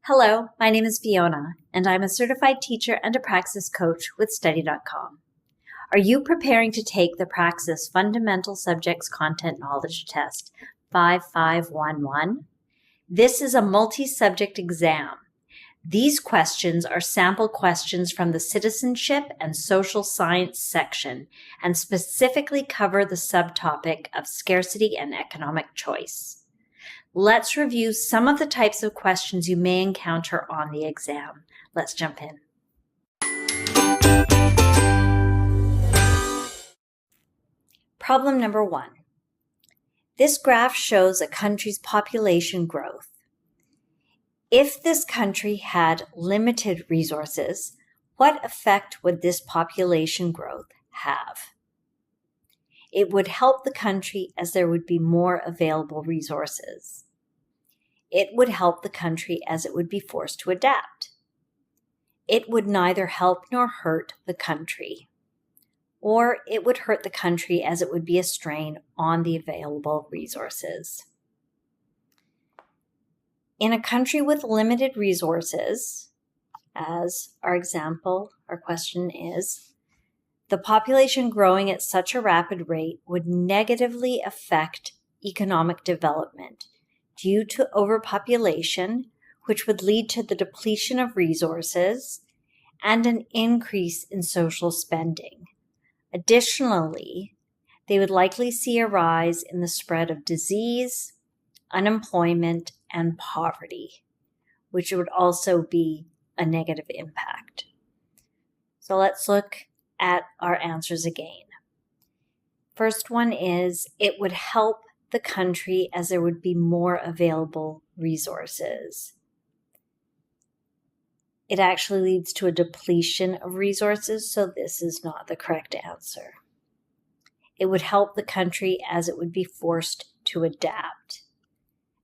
Hello, my name is Fiona, and I'm a certified teacher and a Praxis coach with Study.com. Are you preparing to take the Praxis Fundamental Subjects Content Knowledge Test 5511? This is a multi-subject exam. These questions are sample questions from the Citizenship and Social Science section and specifically cover the subtopic of Scarcity and Economic Choice. Let's review some of the types of questions you may encounter on the exam. Let's jump in. Problem number 1. This graph shows a country's population growth. If this country had limited resources, what effect would this population growth have? It would help the country as there would be more available resources. It would help the country as it would be forced to adapt. It would neither help nor hurt the country. Or it would hurt the country as it would be a strain on the available resources. In a country with limited resources, as our question is, the population growing at such a rapid rate would negatively affect economic development due to overpopulation, which would lead to the depletion of resources and an increase in social spending. Additionally, they would likely see a rise in the spread of disease, unemployment, and poverty, which would also be a negative impact. So let's look at our answers again. First one is, it would help the country as there would be more available resources. It actually leads to a depletion of resources, so this is not the correct answer. It would help the country as it would be forced to adapt.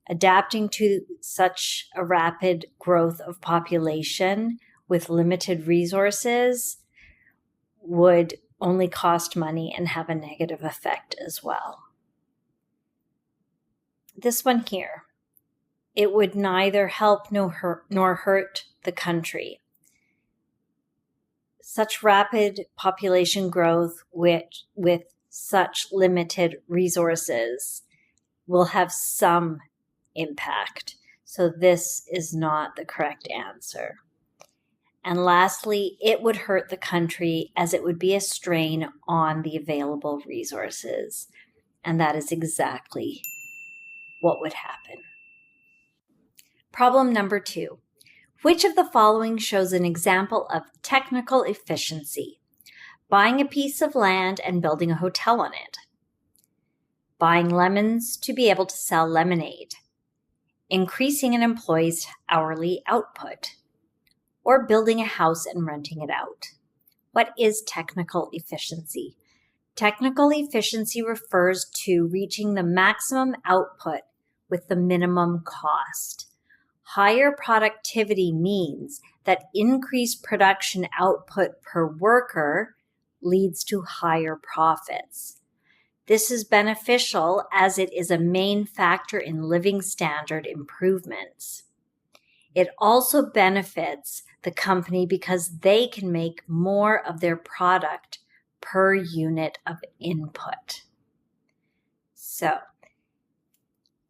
Adapting to such a rapid growth of population with limited resources would only cost money and have a negative effect as well. This one here, it would neither help nor hurt the country. Such rapid population growth with such limited resources will have some impact. So this is not the correct answer. And lastly, it would hurt the country as it would be a strain on the available resources. And that is exactly what would happen. Problem number 2. Which of the following shows an example of technical efficiency? Buying a piece of land and building a hotel on it. Buying lemons to be able to sell lemonade. Increasing an employee's hourly output. Or building a house and renting it out. What is technical efficiency? Technical efficiency refers to reaching the maximum output with the minimum cost. Higher productivity means that increased production output per worker leads to higher profits. This is beneficial as it is a main factor in living standard improvements. It also benefits the company because they can make more of their product per unit of input. So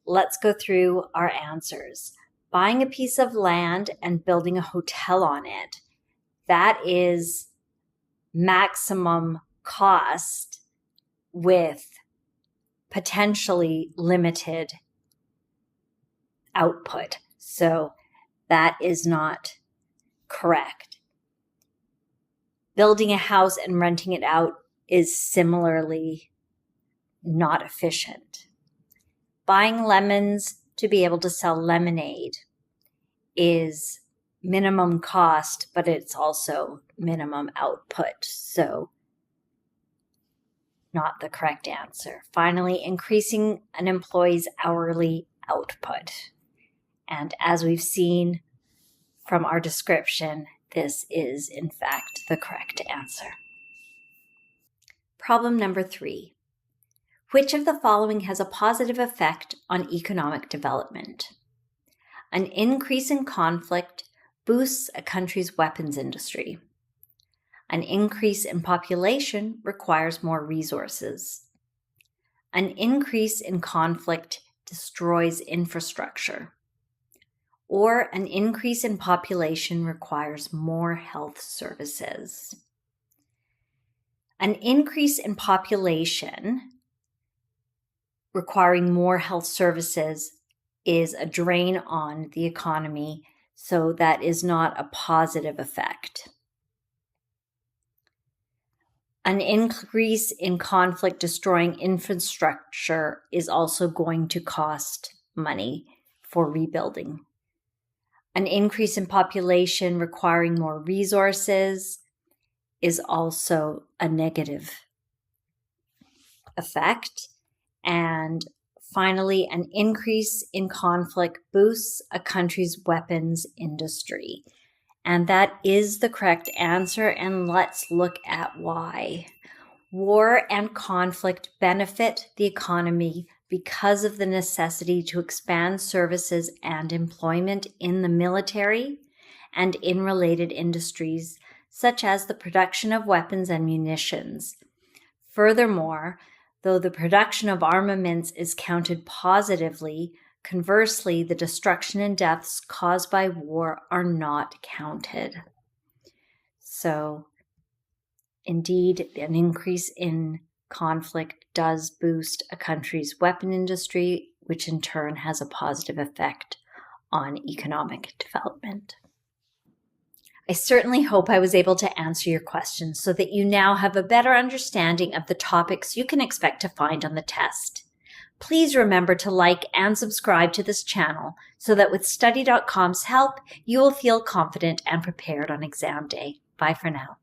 let's go through our answers. Buying a piece of land and building a hotel on it, that is maximum cost with potentially limited output. So that is not correct. Building a house and renting it out is similarly not efficient. Buying lemons to be able to sell lemonade is minimum cost, but it's also minimum output. So not the correct answer. Finally, increasing an employee's hourly output. And as we've seen from our description, this is in fact the correct answer. Problem number 3. Which of the following has a positive effect on economic development? An increase in conflict boosts a country's weapons industry. An increase in population requires more resources. An increase in conflict destroys infrastructure. Or an increase in population requires more health services. An increase in population requiring more health services is a drain on the economy, so that is not a positive effect. An increase in conflict destroying infrastructure is also going to cost money for rebuilding. An increase in population requiring more resources is also a negative effect. And finally, an increase in conflict boosts a country's weapons industry. And that is the correct answer, and let's look at why. War and conflict benefit the economy because of the necessity to expand services and employment in the military and in related industries, such as the production of weapons and munitions. Furthermore, though the production of armaments is counted positively, conversely, the destruction and deaths caused by war are not counted. So, indeed, an increase in conflict does boost a country's weapon industry, which in turn has a positive effect on economic development. I certainly hope I was able to answer your questions so that you now have a better understanding of the topics you can expect to find on the test. Please remember to like and subscribe to this channel so that with Study.com's help, you will feel confident and prepared on exam day. Bye for now.